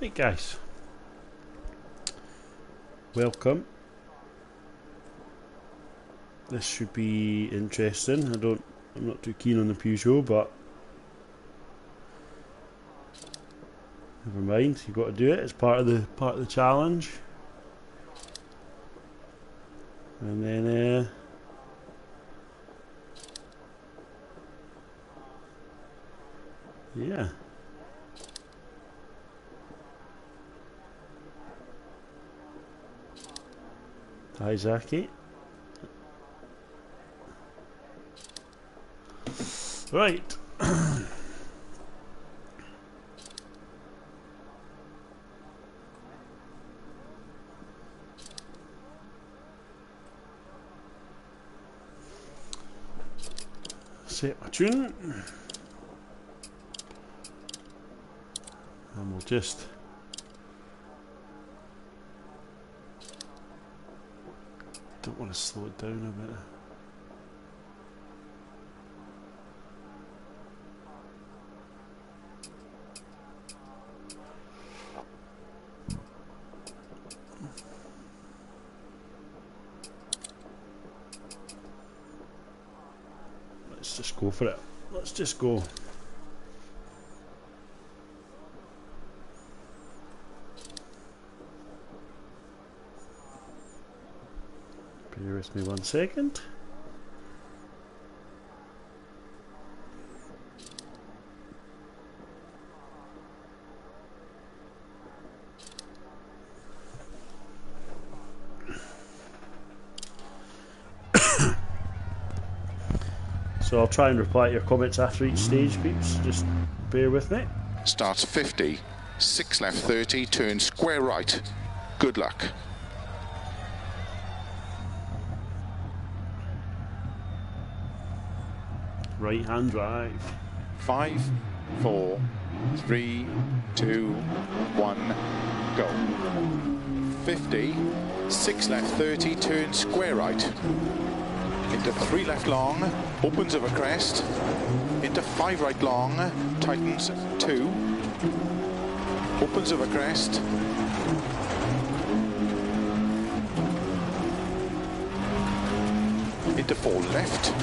Right guys, welcome. This should be interesting. I'm not too keen on the Peugeot, but never mind. You've got to do it. It's part of the challenge. And then yeah. Hi Zaki. Right. Set my tune. And we'll just don't want to slow it down a bit. Let's just go for it. Let's just go. Bear with me 1 second. So I'll try and reply to your comments after each stage, peeps. Just bear with me. Starts 50, 6 left 30, turn square right. Good luck. Right hand drive. 5, 4, 3, 2, 1, go. 50, 6 left 30, turn square right. Into 3 left long, opens of a crest. Into 5 right long, tightens 2. Opens of a crest. Into 4 left.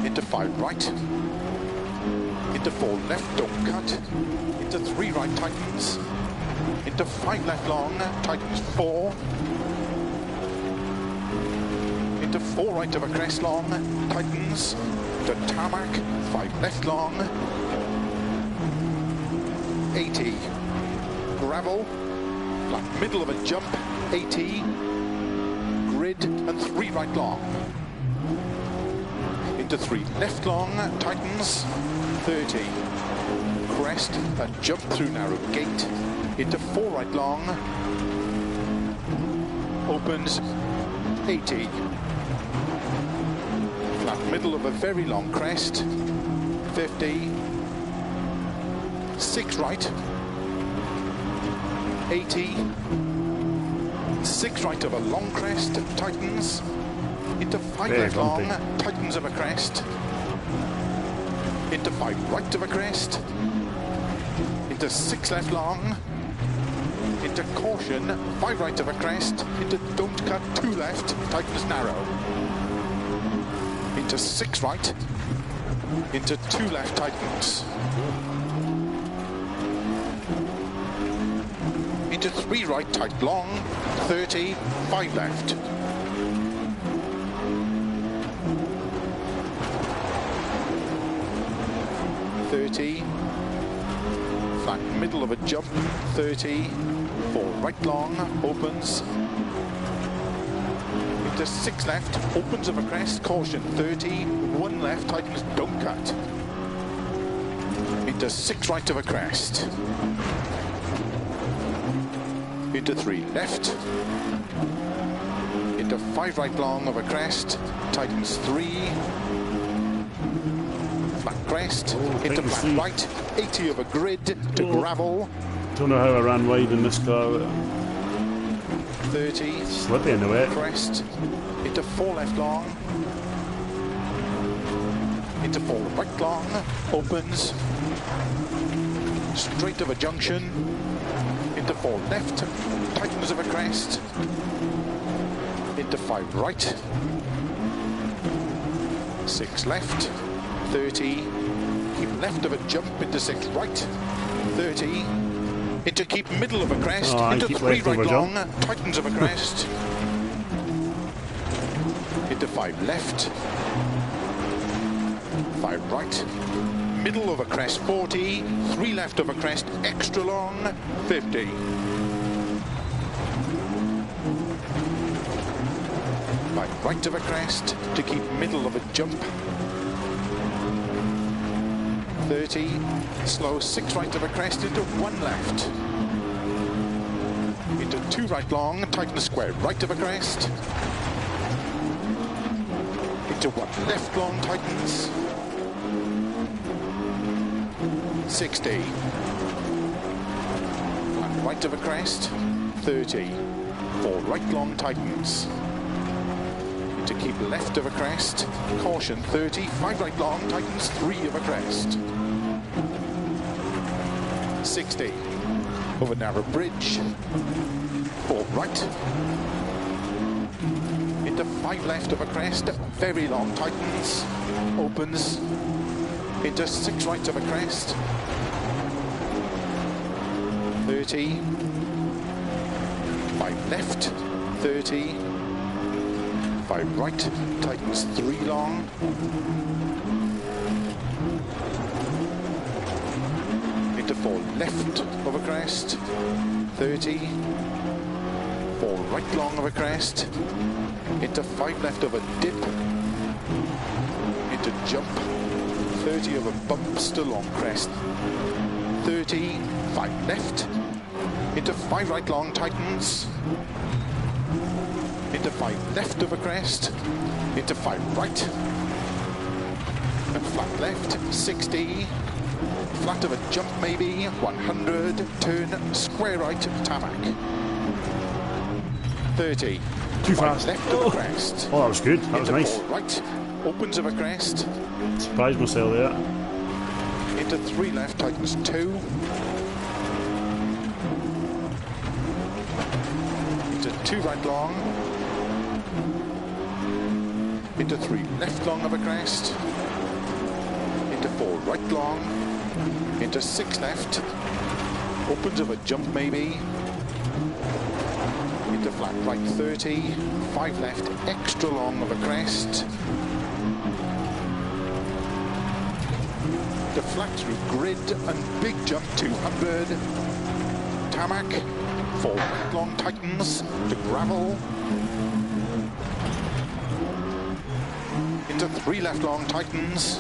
Into 5 right. Into 4 left, don't cut. Into 3 right, tightens. Into 5 left long, tightens 4. Into 4 right of a crest long, tightens. To tarmac, 5 left long. 80. Gravel, flat middle of a jump, 80. Grid and 3 right long. Into 3 left long, tightens, 30. Crest and jump through narrow gate. Into 4 right long. Opens, 80. Flat middle of a very long crest, 50. 6 right. 80. 6 right of a long crest, tightens. Into 5 left long, tightens of a crest. Into 5 right of a crest. Into 6 left long. Into caution, 5 right of a crest. Into don't cut, 2 left, tightens narrow. Into 6 right. Into 2 left, tightens. Into 3 right, tight long. 30, 5 left. 30, flat middle of a jump, 30, 4 right long, opens, into 6 left, opens of a crest, caution, 30, 1 left, tightens, don't cut, into 6 right of a crest, into 3 left, into 5 right long of a crest, tightens 3, flat crest, into flat right, 80 of a grid to gravel. Don't know how I ran wide in this car. 30. Slippy in the wet. Crest, into 4 left long. Into 4 right long, opens. straight of a junction, into 4 left, tightens of a crest, into 5 right, 6 left, 30, keep left of a jump, into 6 right, 30, into keep middle of a crest, into 3 right long, tightens of a crest, into 5 left, 5 right, middle of a crest 40, 3 left of a crest, extra long 50. 5 right of a crest to keep middle of a jump. 30, slow 6 right of a crest into 1 left. Into 2 right long, tighten the square right of a crest. Into 1 left long, tightens. 60. And right of a crest, 30. 4 right long, tightens. To keep left of a crest, caution 30, 5 right long, tightens 3 of a crest. 60. Over narrow bridge, 4 right. Into 5 left of a crest, very long, tightens, opens. Into 6 right of a crest, 30, 5 left, 30, 5 right, tightens 3 long, into 4 left of a crest, 30, 4 right long of a crest, into 5 left of a dip, into jump, 30 of a bump, still long crest, 30, 5 left, into 5 right long, tightens, into 5 left of a crest, into 5 right, and flat left, 60, flat of a jump maybe, 100, turn, square right, tarmac, 30, too fast. Left of a crest. Oh, that was good, that was into nice. 4 right, opens of a crest, Surprised myself there. into 3 left, tightens 2, into 2 right long, into 3 left long of a crest, into 4 right long, into 6 left, opens of a jump maybe, into flat right 30, 5 left, extra long of a crest, the flat through grid and big jump 200, tarmac, 4 right long, tightens, to gravel, into 3 left long, tightens,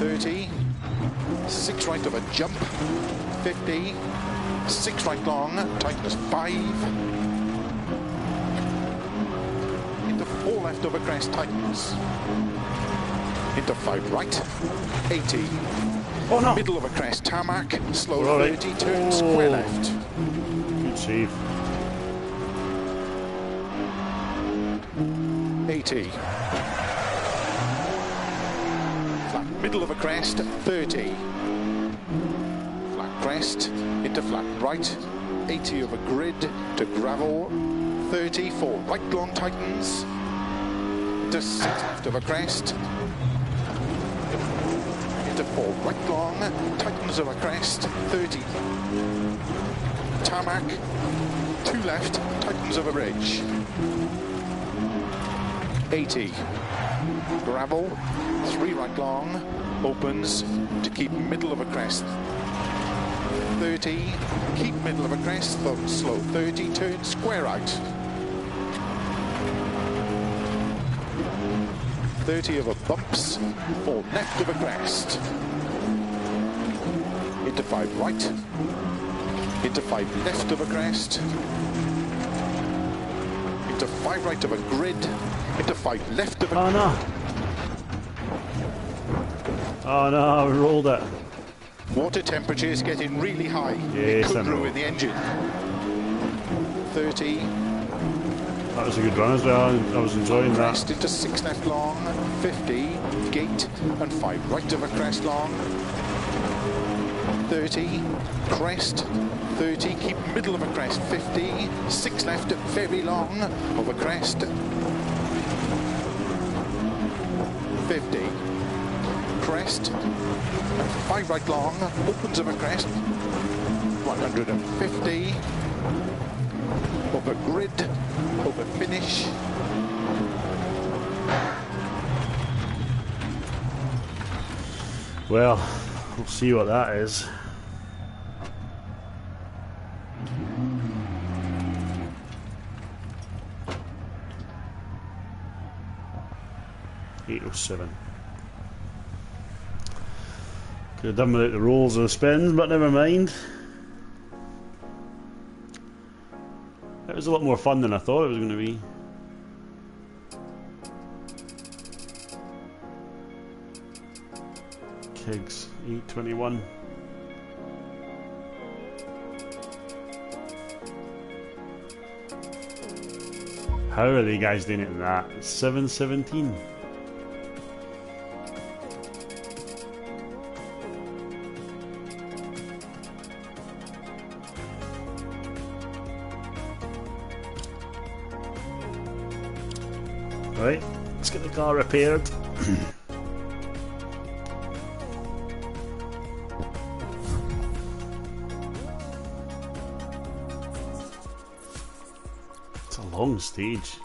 30, 6 right of a jump, 50, 6 right long, tightens 5, into 4 left of a crest, tightens, into 5 right, 80, Oh no! middle of a crest, tarmac, slow All 30, right. turn square left, Good save. 80, flat middle of a crest, 30, flat crest, into flat right, 80 of a grid, to gravel, 30, 4 right long, tightens, into 6 left of a crest, into 4 right long, tightens of a crest, 30, tarmac, 2 left, tightens of a ridge, 80, gravel, 3 right long, opens, to keep middle of a crest, 30, keep middle of a crest, slow 30, turn square out, 30 of a bumps, 4 left of a crest, into 5 right, into 5 left of a crest, into 5 right of a grid, into 5 left of a... Oh no! Oh no, we rolled it. Water temperature is getting really high. Yes, it I could know. ruin the engine. 30, That was a good run as well. I was enjoying that. crest into 6 left long, 50, gate, and 5 right of a crest long, 30, crest, 30, keep middle of a crest, 50, 6 left, very long, over crest, 50, crest, 5 right long, opens of a crest, 150, over grid, over finish, well, we'll see what that is. .807. Could have done without the rolls or the spins, but never mind. It was a lot more fun than I thought it was going to be. Kegs, 821. How are they guys doing it in that? 717. Right, let's get the car repaired. It's a long stage.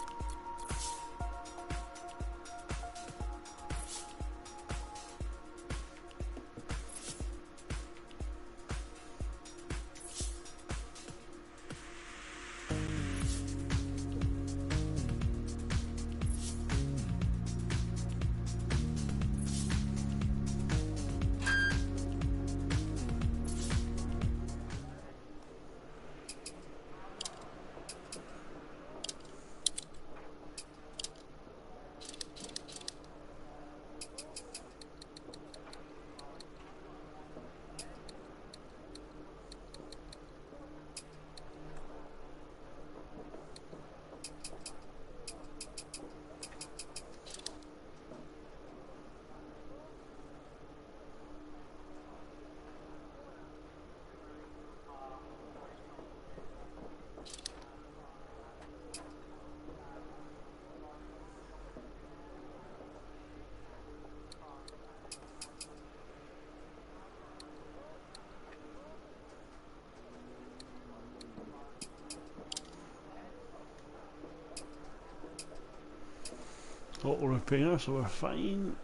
Auto repair, so we're fine.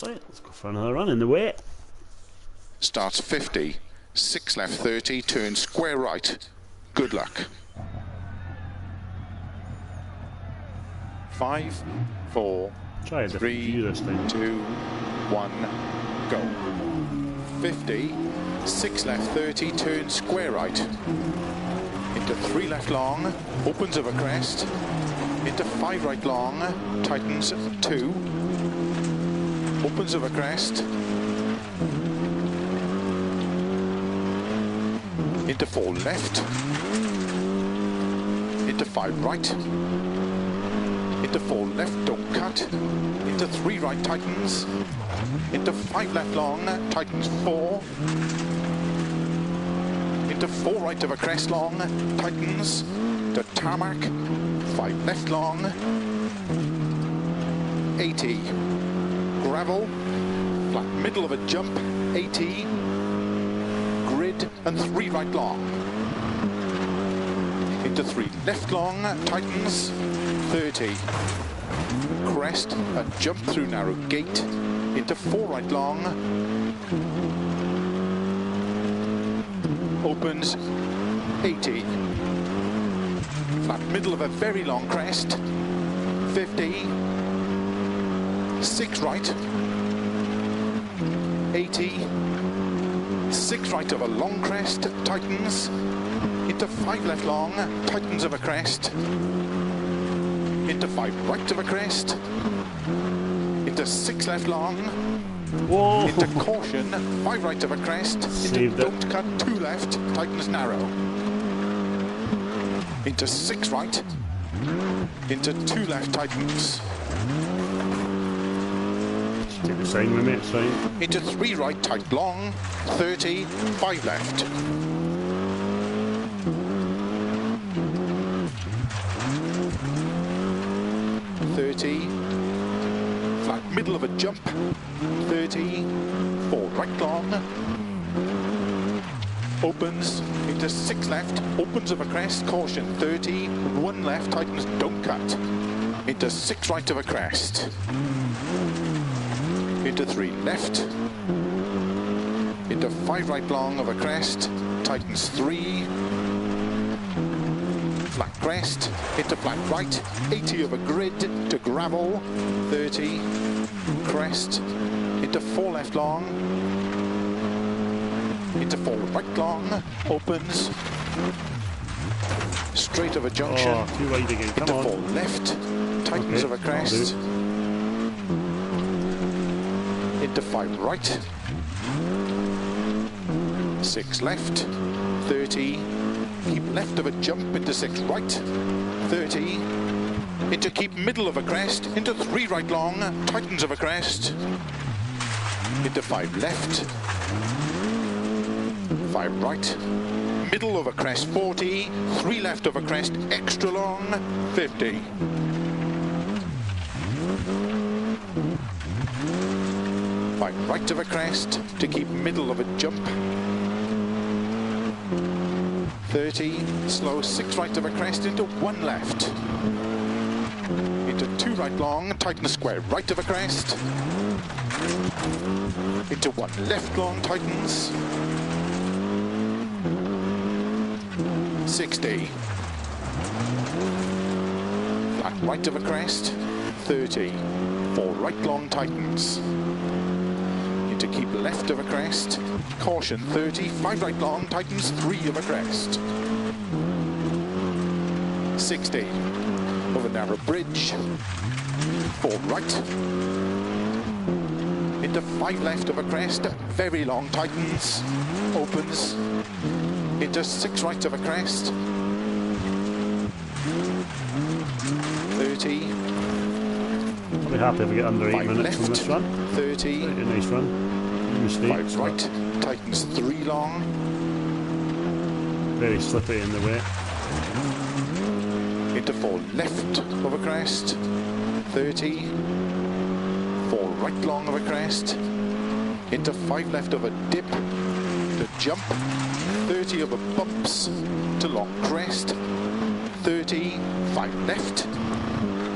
Right, let's go for another run in the wet. starts 50, 6 left 30, turn square right, good luck. 5, 4, Try a 3, this time. 2, 1, go. 50, 6 left 30, turn square right. Into 3 left long, opens over crest. Into 5 right long, tightens 2. Opens over crest. Into 4 left. Into 5 right. Into 4 left, don't cut. Into 3 right, tightens. Into 5 left long, tightens 4. Into 4 right of a crest long, tightens. To tarmac, 5 left long. 80. Gravel, flat middle of a jump, 80. Grid and 3 right long. Into 3 left long, tightens. 30. Crest and jump through narrow gate. Into 4 right long. Opens 80. Flat middle of a very long crest. 50. 6 right. 80. 6 right of a long crest. Tightens. Into 5 left long. Tightens of a crest. Into 5 right of a crest. Into 6 left long. Whoa! Into caution, 5 right of a crest. Into don't cut, 2 left, tightens narrow. Into 6 right. Into 2 left, tightens. sign with me, it's fine. Into 3 right, tight long, 30, 5 left. 30, flat middle of a jump, 30, 4 right long, opens into 6 left, opens of a crest, caution, 30, 1 left, tightens, don't cut, into 6 right of a crest, into 3 left, into 5 right long of a crest, tightens 3, flat crest, into flat right, 80 of a grid to gravel, 30, crest, into 4 left long, into 4 right long, opens, straight of a junction, too wide again. Come into on. 4 left, tightens of a crest, into 5 right, 6 left, 30, keep left of a jump into 6 right, 30, into keep middle of a crest, into 3 right long, tightens of a crest, into 5 left, 5 right, middle of a crest 40, 3 left of a crest, extra long, 50. 5 right of a crest to keep middle of a jump, 30, slow 6 right of a crest into 1 left, into 2 right long, tighten the square right of a crest, into 1 left long, tightens, 60, flat right of a crest, 30, 4 right long, tightens, into keep left of a crest, caution 30, 5 right long, tightens 3 of a crest, 60, over narrow bridge, 4 right, into 5 left of a crest, very long, tightens, opens, into 6 right of a crest, 30, I'll be happy if we get under 8 5 minutes left, on this run. 30, Quite a nice run. No mistakes. 5 right, tightens 3 long, Very slippy in the way. into 4 left of a crest, 30, 4 right long of a crest, into 5 left of a dip, to jump, 30 of a bumps, to long crest, 30, 5 left,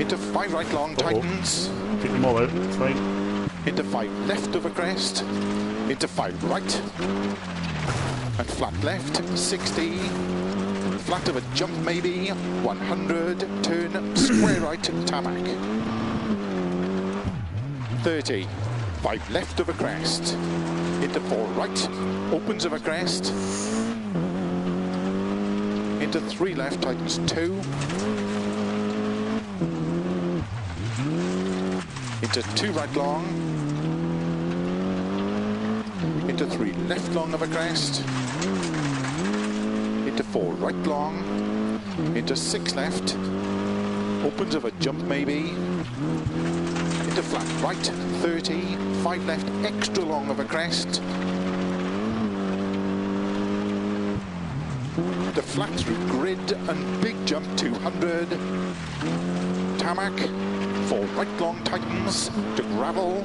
into 5 right long, tightens, Take them all out, it's fine. into 5 left of a crest, into 5 right, and flat left, 60, flat of a jump maybe, 100, turn, square right, tarmac, 30, 5 left of a crest, into 4 right, opens of a crest, into 3 left, tightens 2, into 2 right long, into 3 left long of a crest, into 4 right long, into 6 left, opens of a jump maybe, into flat right, 30, 5 left, extra long of a crest, into flat through grid and big jump 200, tarmac, 4 right long, tightens, to gravel,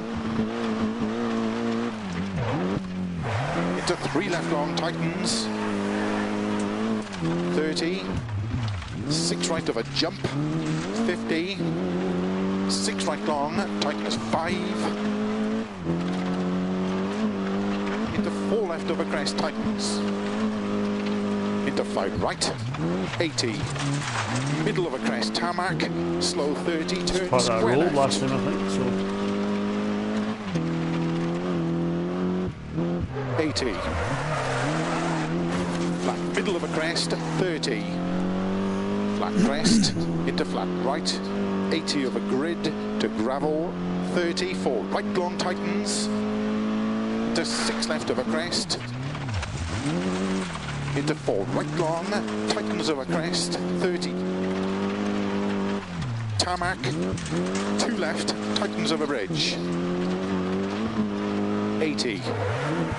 into 3 left long, tightens, 30, 6 right of a jump, 50, 6 right long, tightens 5, into 4 left of a crest, tightens, into 5 right, 80, middle of a crest, tarmac, slow 30, turn Part that square roll left, last time, I think, so 80, flat middle of a crest, 30, flat crest, into flat right, 80 of a grid, to gravel, 30, 4 right long, tightens, into 6 left of a crest, into 4 right long, tightens of a crest, 30, tarmac, 2 left, tightens of a bridge, 80.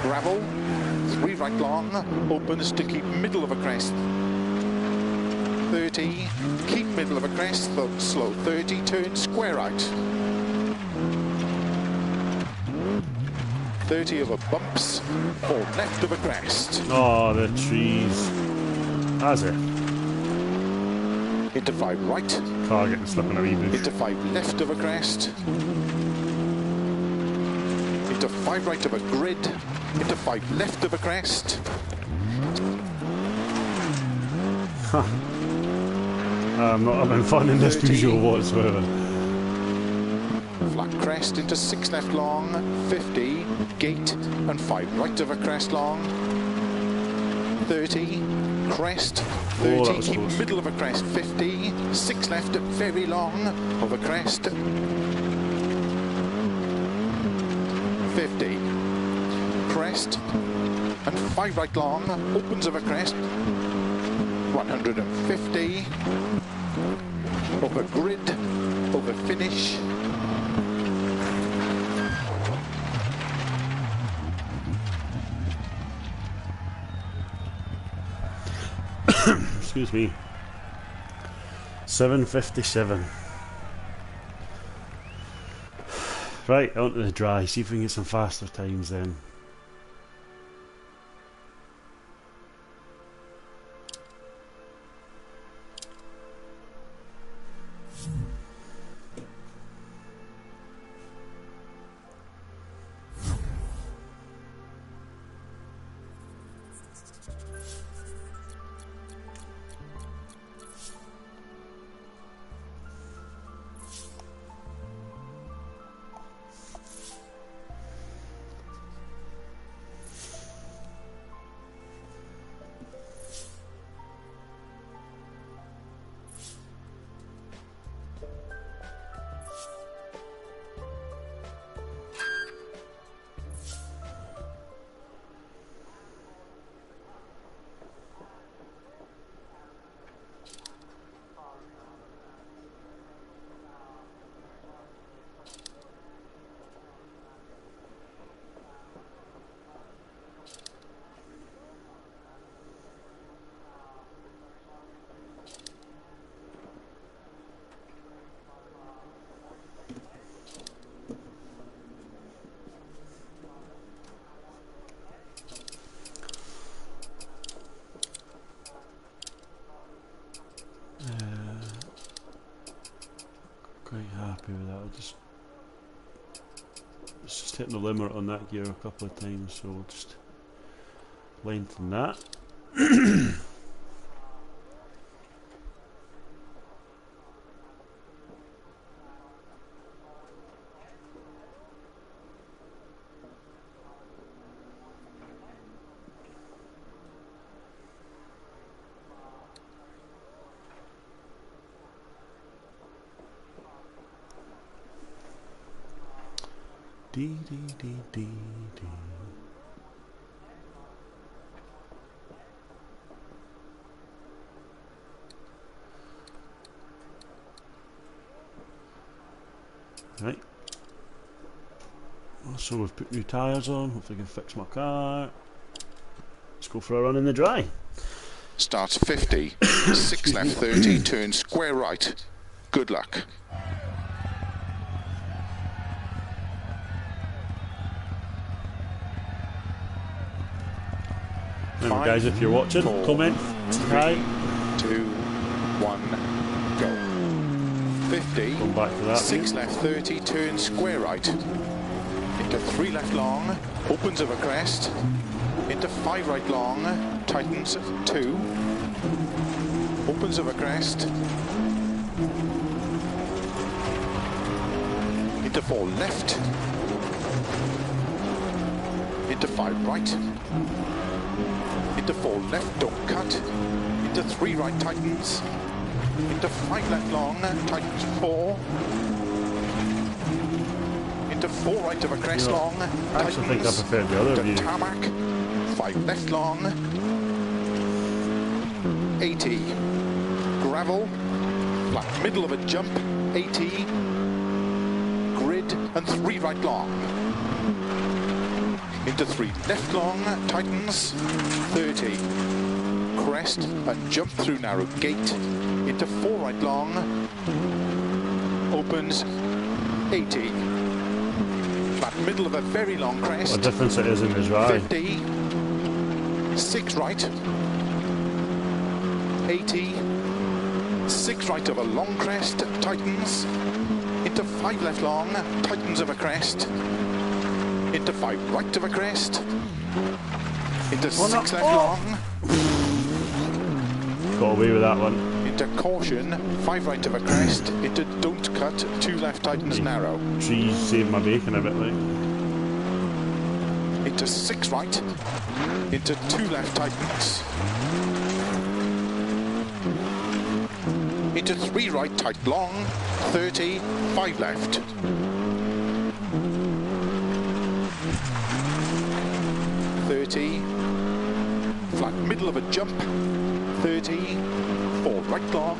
Gravel, 3 right long, opens to keep middle of a crest. 30, keep middle of a crest, slow 30, turn square right. 30 over bumps, or left of a crest. Oh, the trees. Has it? Into 5 right. Car getting stuck in a wee bush. Into 5 left of a crest. Into 5 right of a grid. Into 5 left of a crest. Huh. I'm not having fun in this 30. visual whatsoever. Flat crest into 6 left long, 50, gate, and 5 right of a crest long. 30, crest, 30, that was keep close. middle of a crest, 50, 6 left, very long, of a crest. 50, crest, and 5 right long, opens of a crest. 150, over grid, over finish. Excuse me. 7:57. Right, onto the dry. See if we can get some faster times then. Quite happy with that. It's just hitting the limit on that gear a couple of times, so we'll just lengthen that. Dee dee dee dee dee. Right. So we've put new tyres on. Hopefully I can fix my car. Let's go for a run in the dry. Starts 50, 6 left 30, turn square right. Good luck. Remember, guys, if you're watching, 4, comment, 3, hi. 2, 1, go. 50, Come back to that. 6 left 30, turn square right. Into 3 left long, opens of a crest. Into 5 right long, tightens 2. Opens of a crest. Into 4 left. Into 5 right. Into 4 left, don't cut. Into 3 right, tightens. Into 5 left long, tightens 4. Into 4 right of a crest long, I tightens. actually think I prefer the other view. Into tarmac, 5 left long. 80. Gravel, flat middle of a jump, 80. Grid and 3 right long. into 3 left long, tightens, 30. Crest and jump through narrow gate, into 4 right long, opens, 80. Flat middle of a very long crest. What a difference it is in his ride. 50. 6 right, 80. 6 right of a long crest, tightens, into 5 left long, tightens of a crest, into 5 right of a crest, into 6 left long, got away with that one. into caution, 5 right of a crest, into don't cut, 2 left tightens narrow. Trees saved my bacon a bit, like. Into 6 right, into 2 left tightens, into 3 right tight long, 30, 5 left. 30, flat middle of a jump, 30, 4 right long,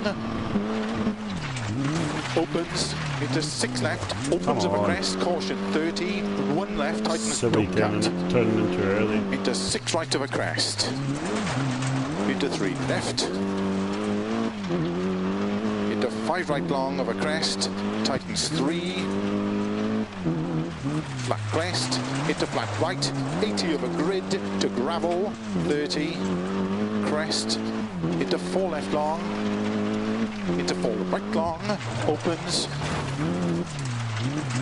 opens, into 6 left, opens of a crest, caution, 30, 1 left, tightens, Silly no cut, turning into early. into 6 right of a crest, into 3 left, into 5 right long of a crest, tightens 3, flat crest, into flat right, 80 of a grid, to gravel, 30, crest, into 4 left long, into 4 right long, opens,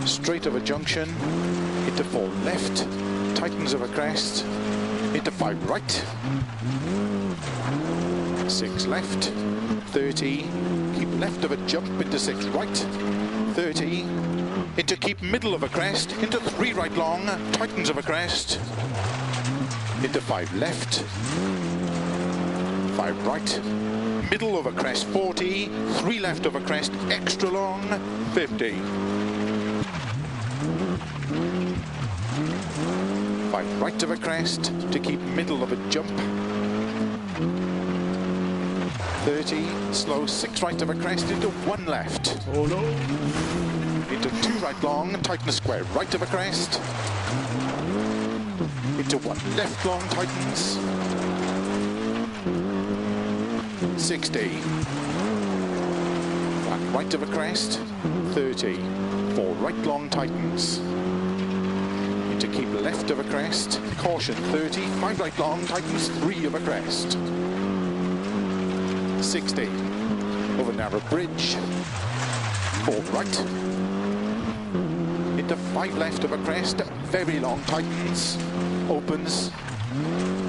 straight of a junction, into 4 left, tightens of a crest, into 5 right, 6 left, 30, keep left of a jump, into 6 right, 30, into keep middle of a crest, into 3 right long, tightens of a crest, into 5 left, 5 right, middle of a crest, 40, 3 left of a crest, extra long, 50. 5 right of a crest, to keep middle of a jump, 30, slow, 6 right of a crest, into 1 left. Oh no! Into 2 right long, tighten a square right of a crest, into 1 left long, tightens, 60, flat right of a crest, 30, 4 right long, tightens, into keep left of a crest, caution, 30, 5 right long, tightens, 3 of a crest, 60, over narrow bridge, 4 right, into 5 left of a crest, very long, tightens, opens,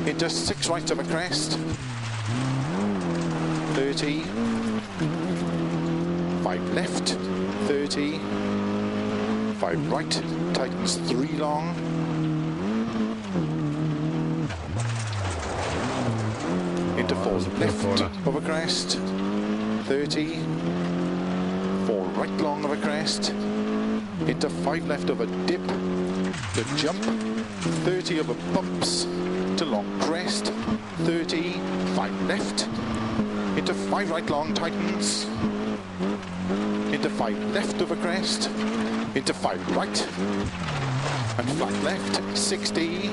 into 6 right of a crest, 30, 5 left, 30, 5 right, tightens 3 long, into 4 left of a crest, 30, 4 right long of a crest, into 5 left of a dip, to jump, 30 of a bumps, to long crest, 30, 5 left, into 5 right long, tightens, into 5 left of a crest, into 5 right, and flat left, 60,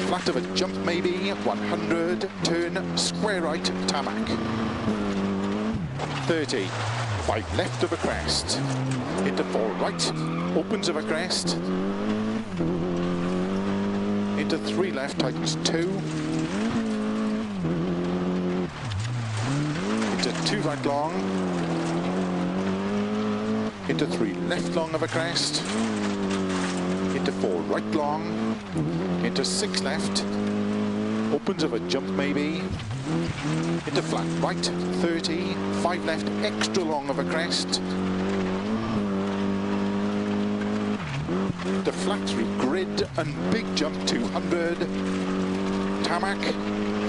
flat of a jump maybe, 100, turn, square right, tarmac, 30, 5 left of a crest, into 4 right, opens of a crest, into 3 left, tightens 2, into 2 right long, into 3 left long of a crest, into 4 right long, into 6 left, opens of a jump maybe, into flat right, 30, 5 left, extra long of a crest, to flat 3 grid and big jump 200, tarmac,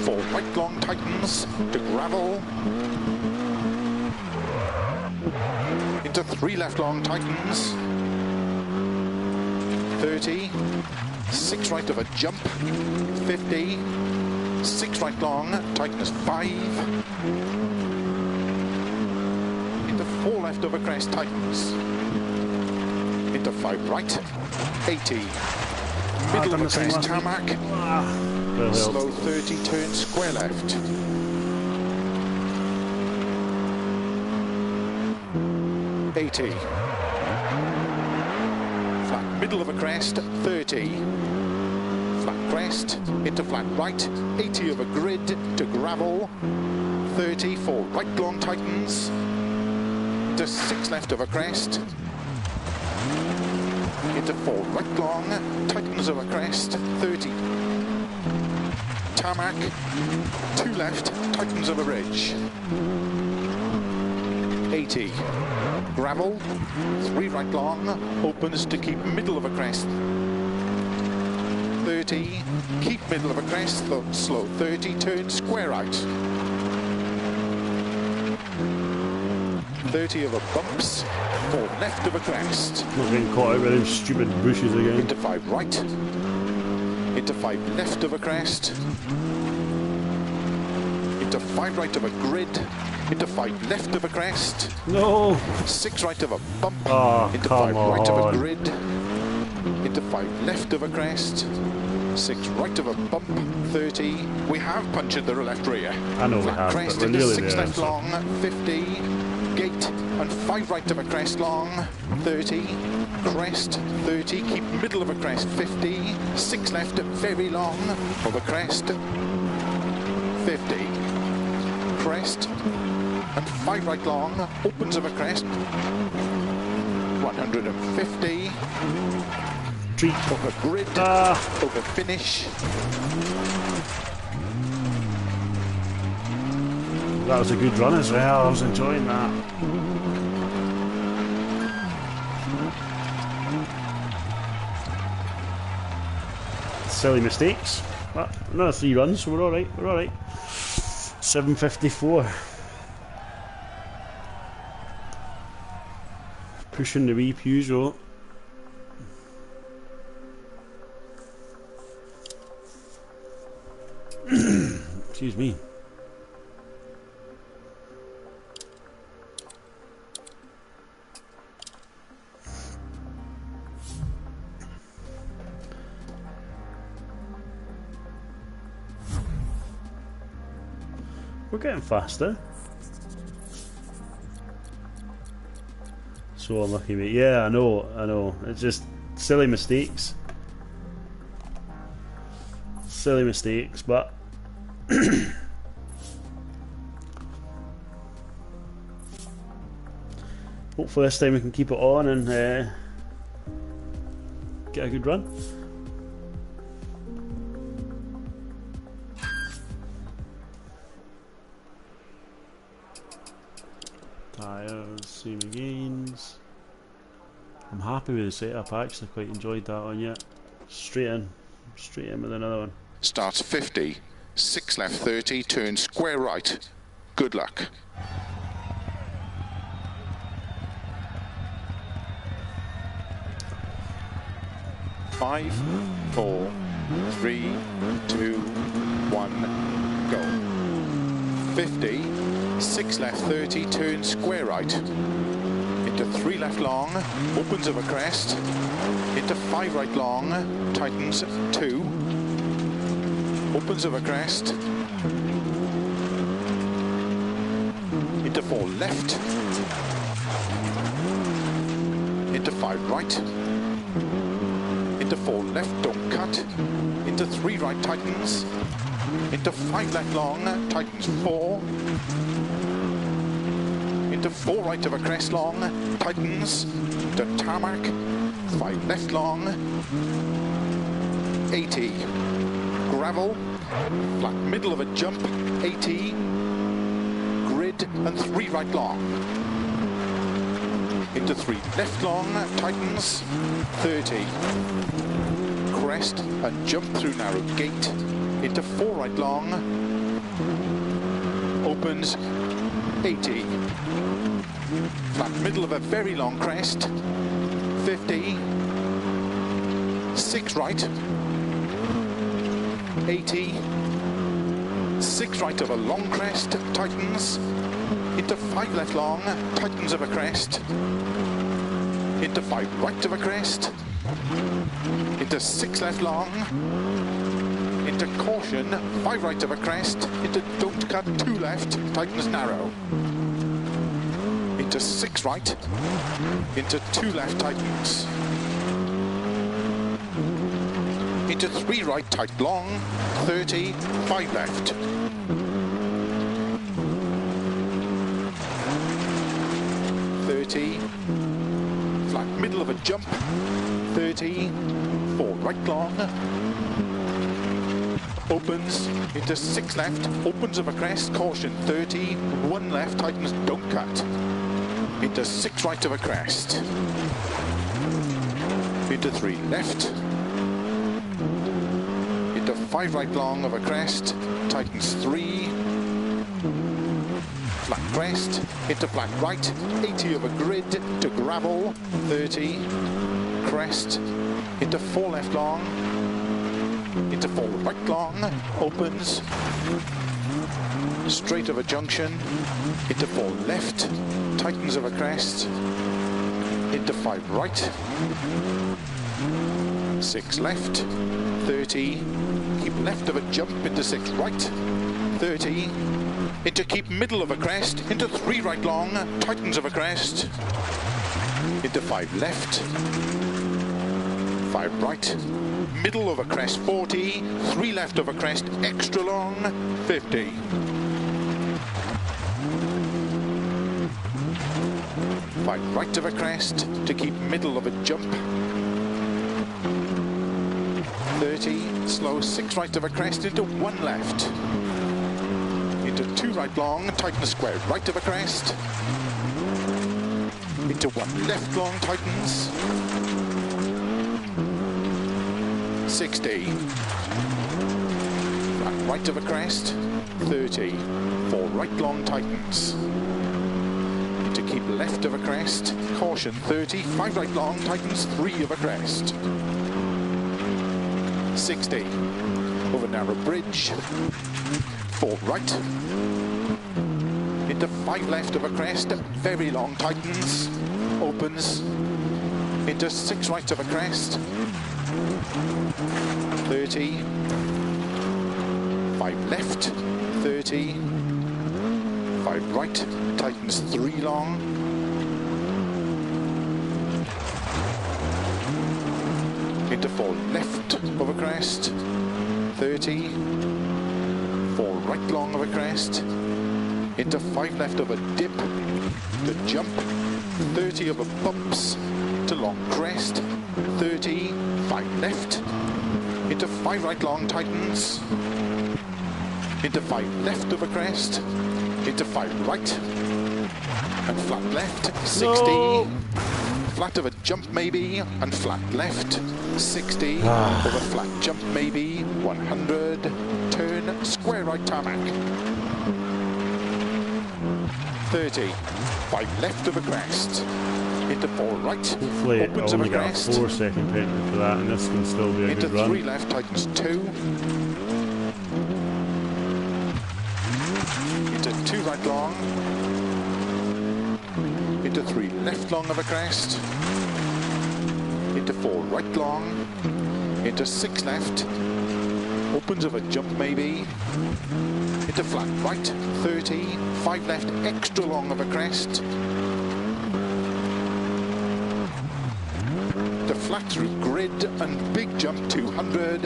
4 right long, tightens, to gravel, into 3 left long, tightens, 30, 6 right of a jump, 50, 6 right long, tightens 5, into 4 left of a crest, tightens, into 5 right, 80, middle of a crest, last tarmac. Well, Slow 30, turn square left. 80. Flat middle of a crest, 30. Flat crest, into flat right, 80 of a grid to gravel. 30 for right long tightens. Into 6 left of a crest. Into 4 right long, tightens of a crest, 30. Tarmac, 2 left, tightens of a ridge. 80. Gravel, 3 right long, opens to keep middle of a crest. 30, keep middle of a crest, slow 30, turn square right. 30 of a bumps, 4 left of a crest. Not getting caught out with them stupid bushes again. Into 5 right, into 5 left of a crest, into 5 right of a grid, into 5 left of a crest. No! 6 right of a bump, into come 5 right of a on. grid, into 5 left of a crest, 6 right of a bump, 30. We have punctured the left rear. I know we Flat have, crest but we're into nearly 6 there, left so. long, 50. Gate and 5 right of a crest long, 30. Crest, 30. Keep middle of a crest, 50. 6 left, very long for the crest, 50. Crest and 5 right long, opens of a crest, 150. Treat. Over grid, over finish. That was a good run as well. I was enjoying that. Silly mistakes. But another 3 runs, so we're alright. We're alright. 7:54. Pushing the wee Peugeot. Excuse me. We're getting faster. So unlucky, mate. Yeah, I know. It's just silly mistakes. Silly mistakes, but hopefully this time we can keep it on and get a good run. Tyres, same agains. I'm happy with the setup. I actually quite enjoyed that one. Yeah, straight in with another one. Starts 50, 6 left 30, turn square right. Good luck. Five, 4, 3, 2, 1, go. 50, 6 left 30, turn square right. Into 3 left long, opens of a crest. Into 5 right long, tightens 2. Opens of a crest. Into 4 left. Into 5 right. Into 4 left, don't cut. Into 3 right, tightens. Into 5 left long, tightens 4. Into 4 right of a crest long, tightens. To tarmac. 5 left long. 80. Gravel, flat middle of a jump, 80, grid and 3 right long. Into 3 left long, tightens, 30. Crest and jump through narrow gate, into 4 right long, opens, 80. Flat middle of a very long crest, 50. 6 right. 80, 6 right of a long crest, tightens, into 5 left long, tightens of a crest, into 5 right of a crest, into 6 left long, into caution, 5 right of a crest, into don't cut, 2 left, tightens narrow, into 6 right, into 2 left, tightens, into 3 right, tight long, 30, 5 left, 30, flat middle of a jump, 30, 4 right long, opens into 6 left, opens of a crest, caution, 30, 1 left, tightens, don't cut, into 6 right of a crest, into 3 left, into 5 right long of a crest, tightens 3, flat crest, into flat right, 80 of a grid to gravel, 30, crest, into 4 left long, into 4 right long, opens, straight of a junction, into 4 left, tightens of a crest, into 5 right, 6 left, 30, keep left of a jump, into 6 right, 30, into keep middle of a crest, into 3 right long, tightens of a crest, into 5 left, 5 right, middle of a crest, 40, 3 left of a crest, extra long, 50. 5 right of a crest to keep middle of a jump, 30, slow, 6 right of a crest into 1 left, into 2 right long, tighten square right of a crest, into 1 left long, tightens, 60, flat right of a crest, 30, 4 right long, tightens, into keep left of a crest, caution, 30, 5 right long, tightens, 3 of a crest, 60, over narrow bridge, 4 right, into 5 left of a crest, very long, tightens, opens, into 6 right of a crest, 30, 5 left, 30, 5 right, tightens 3 long, into 4 left of a crest, 30, 4 right long of a crest, into 5 left of a dip, to jump, 30 of a bumps, to long crest, 30, 5 left, into 5 right long, tightens, into 5 left of a crest, into 5 right, and flat left, 60, No. flat of a jump maybe, and flat left, 60, of a flat jump maybe, 100, turn, square right tarmac, 30, 5 left of a crest, into 4 right, Hopefully opens I'll of a only get a crest, 4-second penalty for that, and this can still be a into good run. 3 left, tightens 2, into 2 right long, into 3 left long of a crest, into 4 right long, into 6 left, opens of a jump maybe, into flat right, 30, 5 left, extra long of a crest, to flat through grid and big jump 200,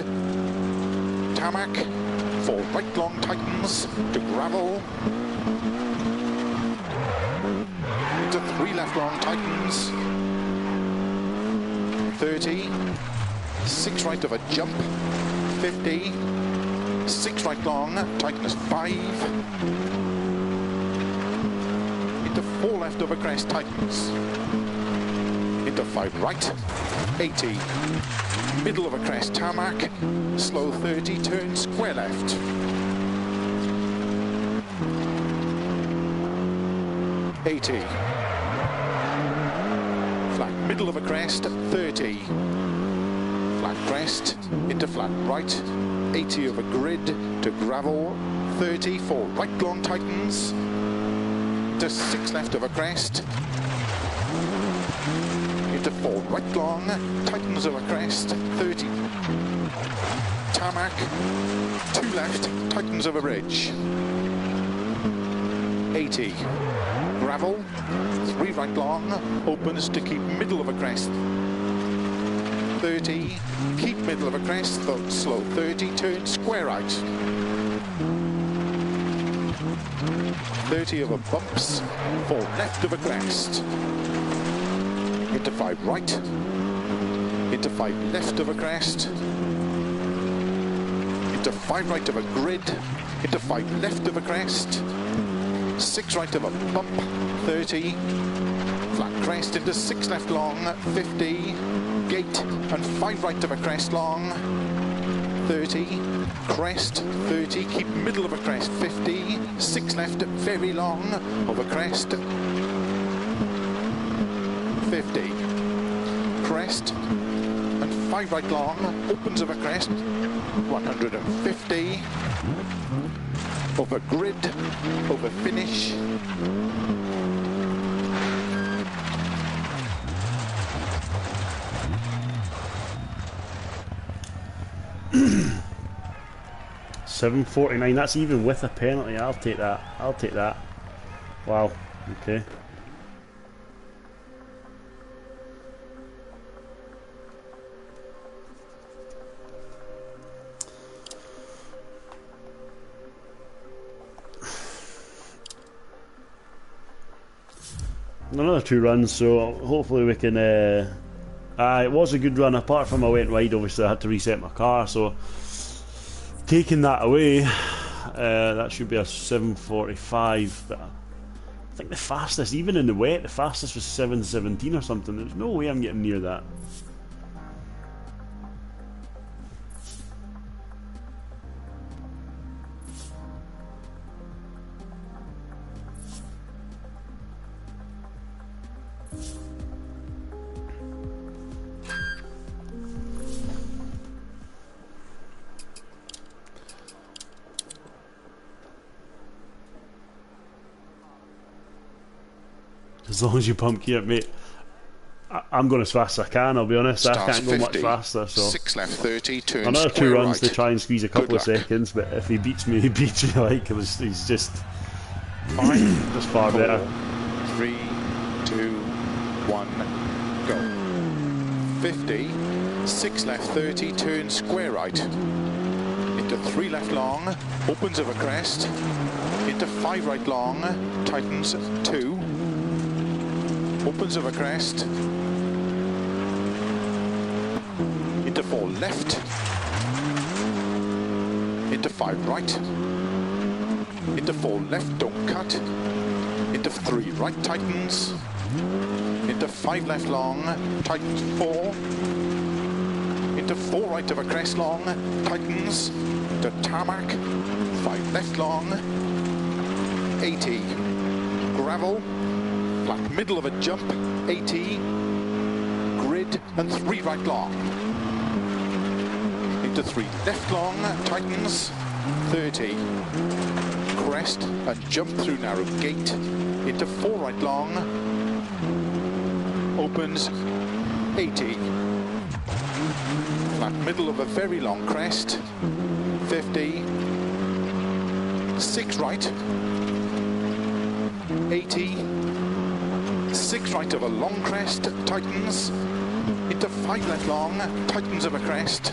tarmac, 4 right long, tightens, to gravel, into 3 left long, tightens, 30, 6 right of a jump, 50, 6 right long, tightness 5, into 4 left of a crest, tightens, into 5 right, 80, middle of a crest, tarmac, slow 30, turn square left, 80, flat middle of a crest, 30, flat crest, into flat right, 80 of a grid, to gravel, 30, 4 right long, tightens, to 6 left of a crest, into 4 right long, tightens over crest, 30. Tarmac, 2 left, tightens over ridge. 80. Gravel, 3 right long, opens to keep middle of a crest. 30, keep middle of a crest, though slow. 30, turn square right. 30 over bumps, 4 left of a crest. Into 5 right, into 5 left of a crest. Into 5 right of a grid, into 5 left of a crest. 6 right of a bump, 30. Flat crest into 6 left long, 50. Gate and 5 right of a crest long, 30. Crest, 30. Keep middle of a crest, 50. 6 left, very long, over crest, 50. Crest and 5 right long, opens of a crest, 150. Over grid, over finish. $7.49. That's even with a penalty. I'll take that. I'll take that. Wow. Okay. Another 2 runs, so hopefully we can. It was a good run. Apart from I went wide, obviously I had to reset my car. So taking that away, that should be a 7:45. But I think the fastest, even in the wet, the fastest was 7:17 or something. There's no way I'm getting near that. As long as you pump gear, mate. I'm going as fast as I can, I'll be honest. I can't go much faster. So 6 left 30, turn another 2 runs right. to try and squeeze a couple of seconds, but if he beats me, he beats me. Like he's just 5, just far 4, better. 3, 2, 1, go. 50, 6 left 30, turn square right. Into 3 left long, opens over crest. Into 5 right long, tightens 2. Opens over crest. Into 4 left. Into 5 right. Into 4 left, don't cut. Into 3 right, tightens. Into 5 left long, tightens 4. Into 4 right of a crest long, tightens. Into tarmac, 5 left long. 80. Gravel. Flat middle of a jump, 80, grid and 3 right long. Into 3 left long, tightens, 30. Crest and jump through narrow gate, into 4 right long, opens, 80. Flat middle of a very long crest, 50. 6 right, 80. 6 right of a long crest, tightens. Into 5 left long, tightens of a crest.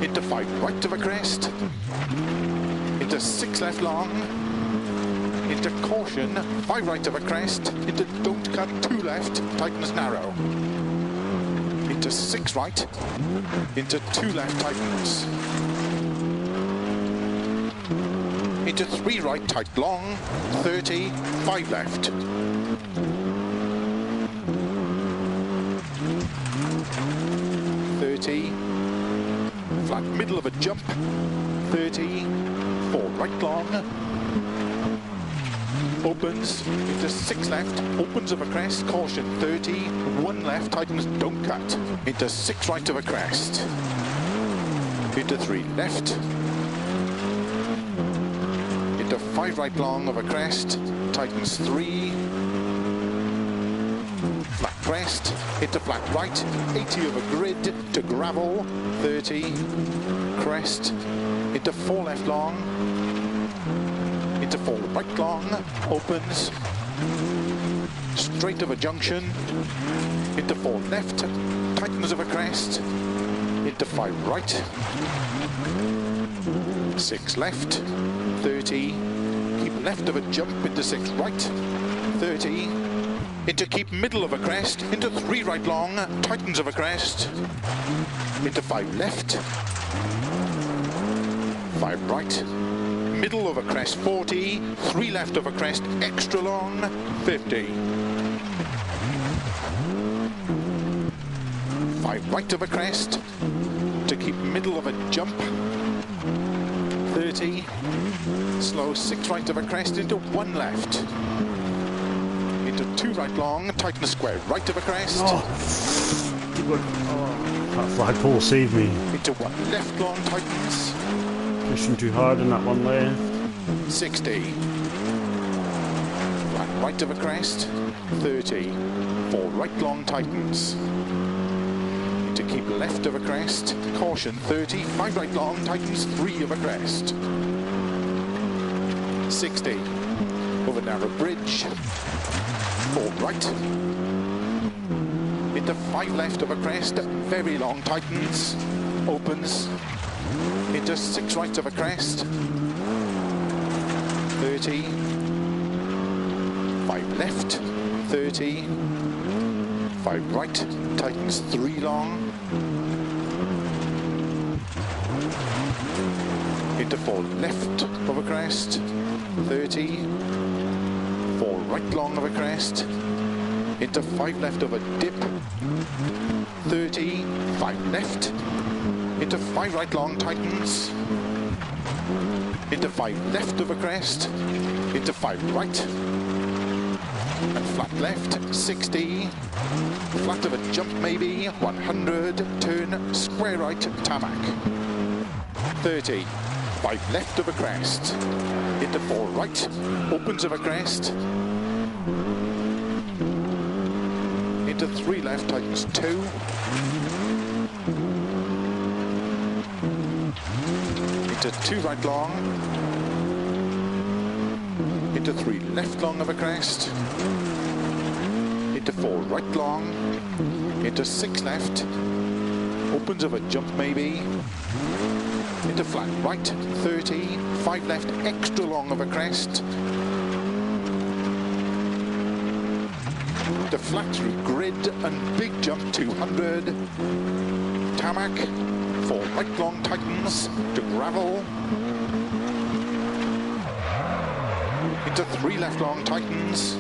Into 5 right of a crest. Into 6 left long. Into caution, 5 right of a crest. Into don't cut, 2 left, tightens narrow. Into 6 right. Into 2 left, tightens. Into 3 right, tight long. 30, 5 left. 30, flat middle of a jump, 30, 4 right long, opens into 6 left, opens of a crest, caution, 30, 1 left, tightens, don't cut, into 6 right of a crest, into 3 left, into 5 right long of a crest, tightens 3, flat crest, into flat right, 80 over grid to gravel, 30, crest, into 4 left long, into 4 right long, opens, straight of a junction, into 4 left, tightens of a crest, into 5 right, 6 left, 30, keep left of a jump into 6 right, 30, into keep middle of a crest, into 3 right long, tightens of a crest, into 5 left, 5 right, middle of a crest 40, 3 left of a crest, extra long, 50. 5 right of a crest, to keep middle of a jump, 30, slow 6 right of a crest into 1 left, into 2 right long, tighten square right of a crest, That flagpole saved me. into 1 left long, tightens, Pushing too hard in that one left. 60, flat right of a crest, 30, 4 right long, tightens, to keep left of a crest, caution 30, 5 right long, tightens 3 of a crest, 60, over narrow bridge, 4 right, into 5 left of a crest, very long, tightens, opens, into 6 right of a crest, 30, 5 left, 30, 5 right, tightens 3 long, into 4 left of a crest, 30, 4 right long of a crest, into 5 left of a dip, 30, 5 left, into 5 right long, tightens, into 5 left of a crest, into 5 right, and flat left, 60, flat of a jump maybe, 100, turn, square right, tarmac, 30, 5 left of a crest, into 4 right, opens of a crest, into 3 left, tightens 2, into 2 right long, into 3 left long of a crest, into 4 right long, into 6 left, opens of a jump maybe, into flat right, 30, 5 left, extra long of a crest, to flat through grid and big jump 200, tarmac, 4 right long, tightens, to gravel, into 3 left long, tightens,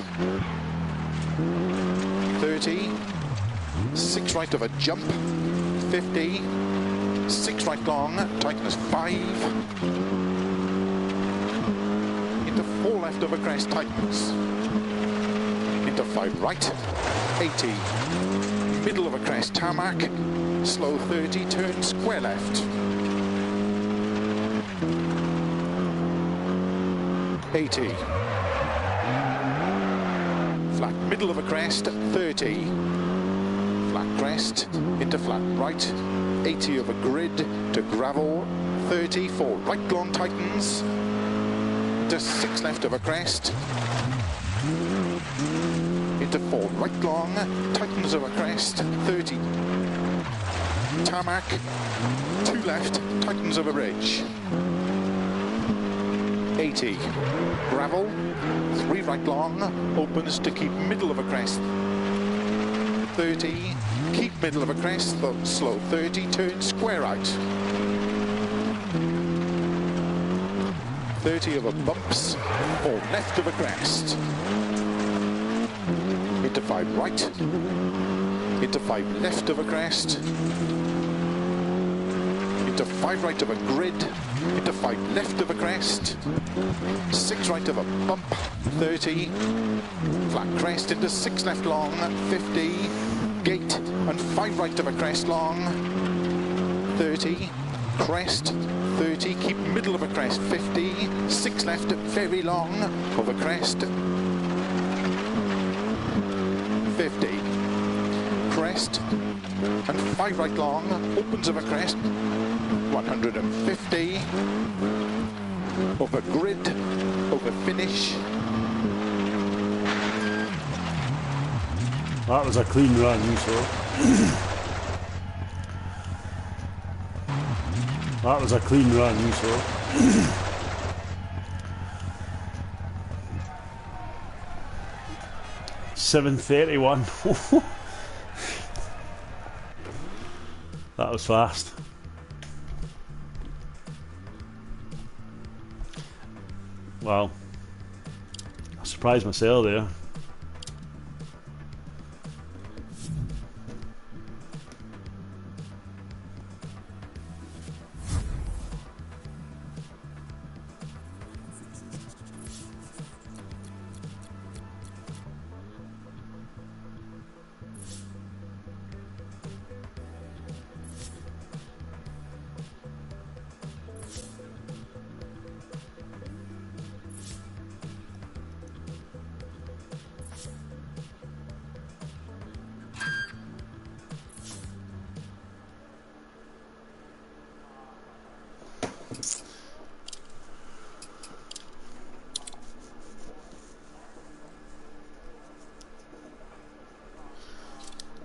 30, 6 right of a jump, 50, 6 right long, tightens 5, into 4 left of a crest, tightens, into 5 right, 80, middle of a crest, tarmac, slow 30, turn square left, 80, flat middle of a crest, 30, flat crest, into flat right, 80 over grid, to gravel, 30, 4 right long, tightens, into 6 left of a crest, into 4 right long, tightens of a crest, 30, tarmac, 2 left, tightens of a bridge, 80, gravel, 3 right long, opens to keep middle of a crest, 30, keep middle of a crest, slow 30, turn square right, 30 over bumps, 4 left of a crest, into 5 right, into 5 left of a crest, into 5 right of a grid, into 5 left of a crest, 6 right of a bump, 30, flat crest into 6 left long, 50, gate and 5 right of a crest long, 30, crest, 30, keep middle of a crest, 50, 6 left very long of a crest, 50, crest, and 5 right long, opens of a crest, 150, over grid, over finish. That was a clean run, so that was a clean run, so 7:31. That was fast. Wow. I surprised myself there.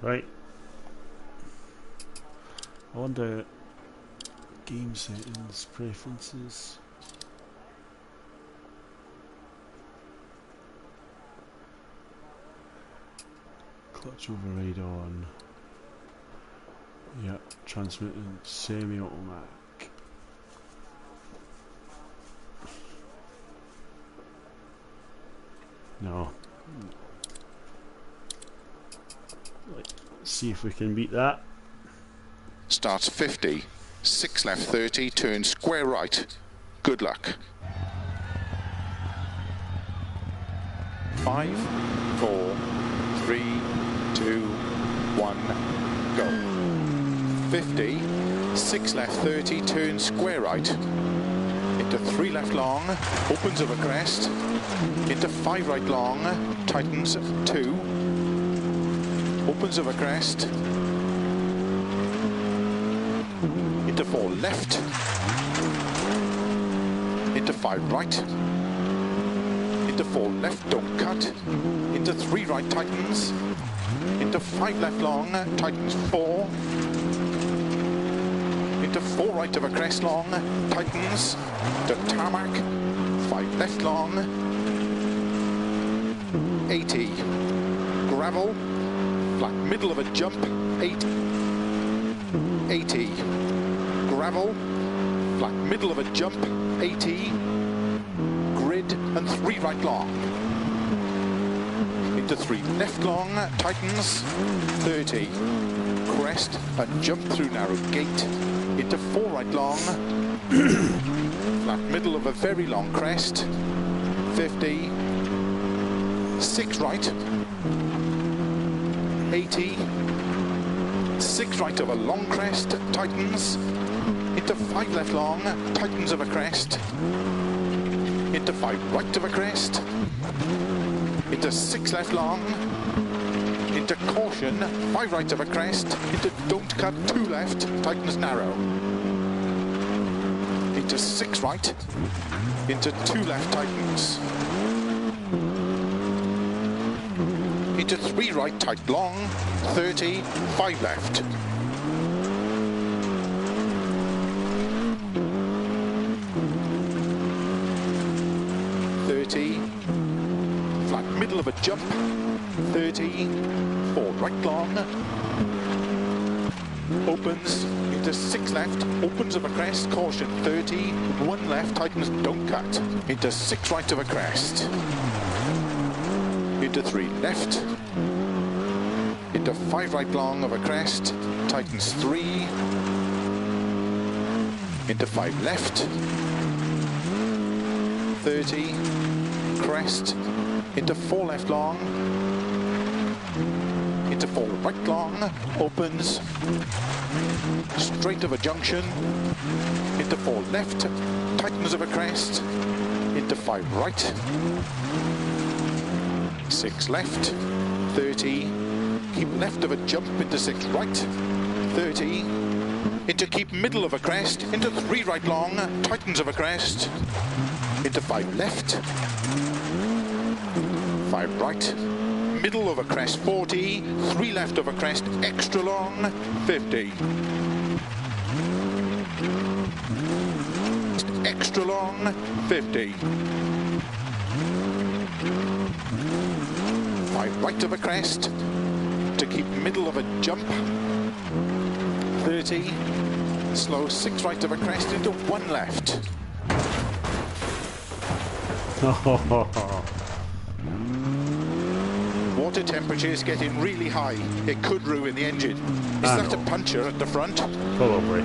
Right. I wonder game settings, preferences. Clutch override on. Yep, transmitting semi-automatic. No. Let's see if we can beat that. Starts 50, 6 left 30, turn square right. Good luck. 5, 4, 3, 2, 1, go. 50, 6 left 30, turn square right. Into 3 left long, opens over crest. Into 5 right long, tightens 2. Opens over crest, into 4 left, into 5 right, into 4 left, don't cut, into 3 right, tightens, into 5 left long, tightens 4, into 4 right of a crest long, tightens, to tarmac, 5 left long, 80, gravel, flat middle of a jump, 80, gravel, flat middle of a jump, 80, grid and 3 right long, into 3 left long, tightens, 30, crest and jump through narrow gate, into 4 right long, flat middle of a very long crest, 50, 6 right, 80, 6 right of a long crest, tightens, into 5 left long, tightens of a crest, into 5 right of a crest, into 6 left long, into caution, 5 right of a crest, into don't cut, 2 left, tightens narrow, into 6 right, into 2 left, tightens, into 3 right, tight long, 30, 5 left. Flat middle of a jump, 30, 4 right long, opens, into 6 left, opens of a crest, caution, 30, 1 left, tightens, don't cut, into 6 right of a crest, into 3 left, into 5 right long of a crest, tightens 3, into 5 left, 30, crest, into 4 left long, into 4 right long, opens, straight of a junction, into 4 left, tightens of a crest, into 5 right, 6 left, 30, keep left of a jump into 6 right, 30, into keep middle of a crest, into 3 right long, tightens of a crest, into 5 left, 5 right, middle of a crest 40, 3 left of a crest, extra long, 50. Extra long, 50. 5 right of a crest, to keep middle of a jump, 30. Slow 6 right of a crest into 1 left. Water temperature is getting really high. It could ruin the engine. Is that a puncher at the front? Probably.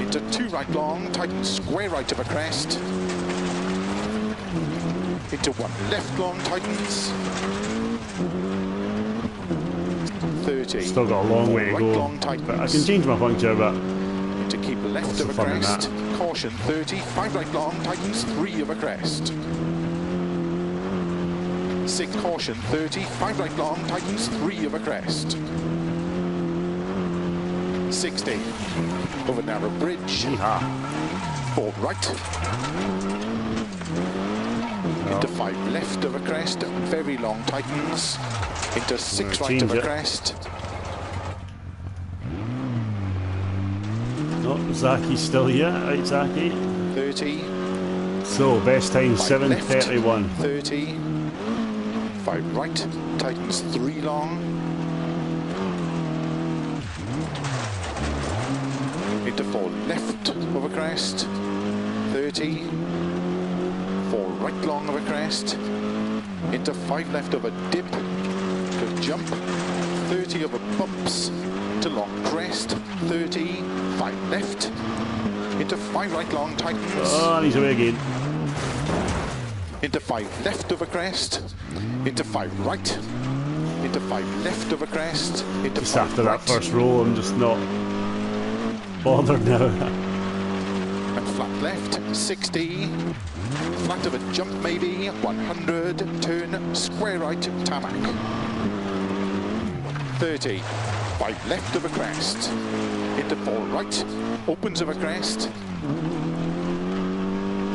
Into 2 right long, tighten square right of a crest. Into 1 left long, tightens. 30. Still got a long way to right go. Long, But I can change my puncture, but to keep left of a crest. Caution 30, 5 right long, tightens 3 of a crest. 6 caution 30, 5 right long, tightens 3 of a crest. 60 over narrow bridge. 4 right. Into 5 left of a crest, very long tightens. Into 6 right of a crest. no, Zaki's still here, right, Zaki? 30. So best time 7:31. 30. 5 right, tightens 3 long. Into 4 left of a crest, 30. 4 right long of a crest. Into 5 left of a dip, to jump, 30 of a bumps, to long crest, 30. 5 left, into 5 right long tightens. Oh, and he's away again. Into 5 left of a crest, into 5 right, into 5 left of a crest, into Just 5 after right, that first roll, I'm just not bothered now. and flat left, 60, flat of a jump maybe, 100, turn, square right, tarmac, 30, 5 left of a crest, into 4 right, opens of a crest,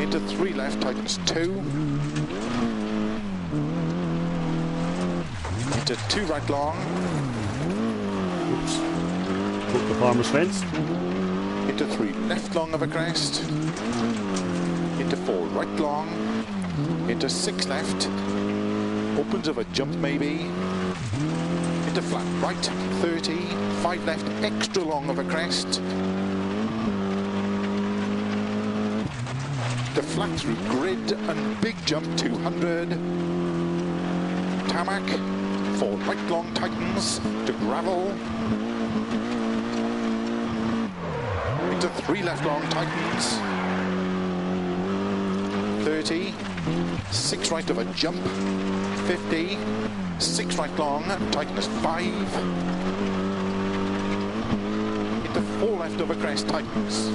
into 3 left, tightens 2, into 2 right long, Oops. Broke the farmer's fence. into 3 left long of a crest, into 4 right long, into 6 left, opens of a jump maybe, into flat right, 30, 5 left, extra long of a crest, to flat through grid and big jump 200, tarmac, 4 right long tightens, to gravel, into 3 left long tightens, 30, 6 right of a jump, 50, 6 right long, tightness 5, into 4 left of a crest tightens,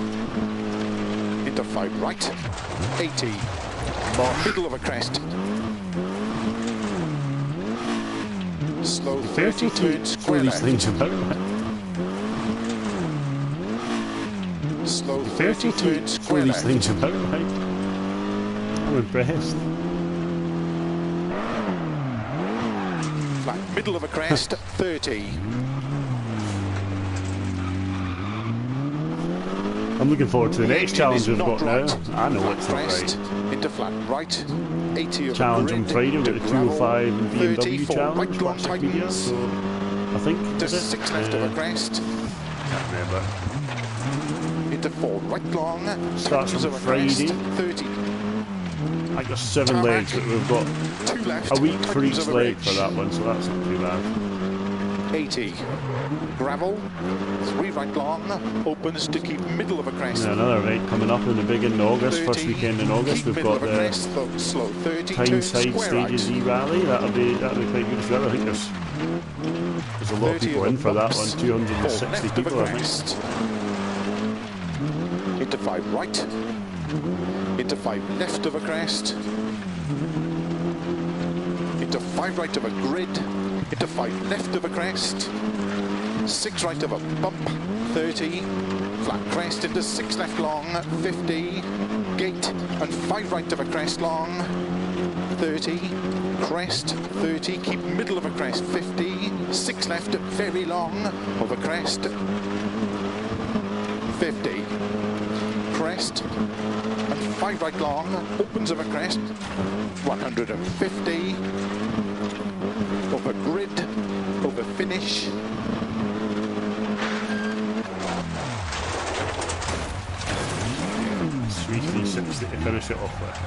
into 5 right, 80, middle of a crest, slow 30 turn square these things left, about, right? slow 30 turn Throw square these left, things about, right? I'm impressed. flat middle of a crest, 30, I'm looking forward to the next challenge we've not got right. now. I know Flat it's not crest, right. into flat right, 80 of Challenge a on grid, Friday, we've got to the gravel, 205 and 30, BMW 4 challenge. right long Watch the video, tightens, so I think to is it? 6 left of a crest, Can't remember. into 4 right long, Starts tightens on of a crest, Friday. 30, I think there's 7 Tarmac. legs, but we've got 2 left, a week for tightens each of a leg ridge, for that one, so that's not too bad. 80, gravel, 3 right long, opens to keep middle of a crest, Yeah, another event coming up in the big in August, 30, first weekend in August. keep We've middle got of a the crest, slow 30, turn Tyneside square Stages right, Erally. That'll be quite good as well. I think there's a lot of 30 people of in a for that bumps, one. 4 260 left of a people, I think. crest, into 5 right, into 5 left of a crest, into 5 right of a grid, into 5 left of a crest, 6 right of a bump, 30, flat crest into 6 left long, 50, gate and 5 right of a crest long, 30, crest, 30, keep middle of a crest, 50, 6 left very long of a crest, 50, crest and 5 right long, opens of a crest, 150, over grid, over finish, 360 to finish it off with.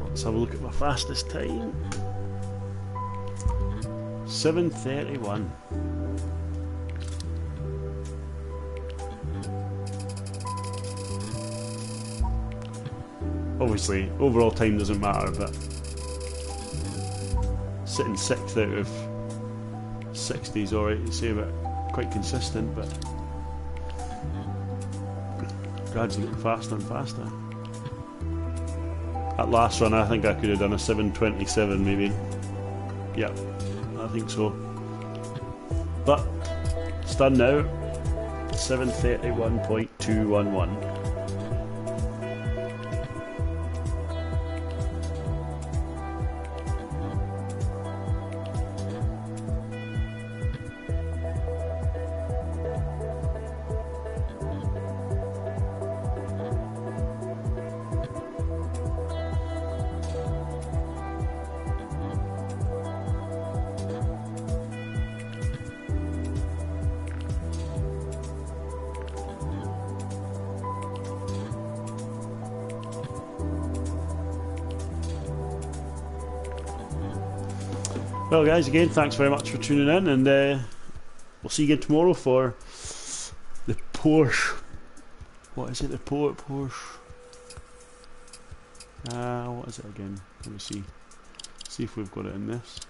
Let's have a look at my fastest time. 7:31. Obviously, overall time doesn't matter, but sitting 6th out of 60 is alright to say, but quite consistent, but gradually getting faster and faster. That last run, I think I could have done a 7:27 maybe. Yep, I think so. But it's done now. 7:31.211. Well guys, again, thanks very much for tuning in, and we'll see you again tomorrow for the Porsche. What is it, the Porsche? What is it again? Let me see. See if we've got it in this.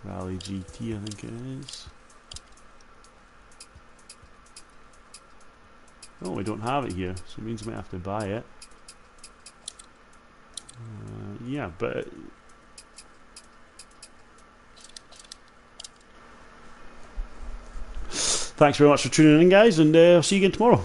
Rally GT, I think it is. Oh, we don't have it here, so it means we might have to buy it. Yeah, but... Thanks very much for tuning in, guys, and I'll see you again tomorrow.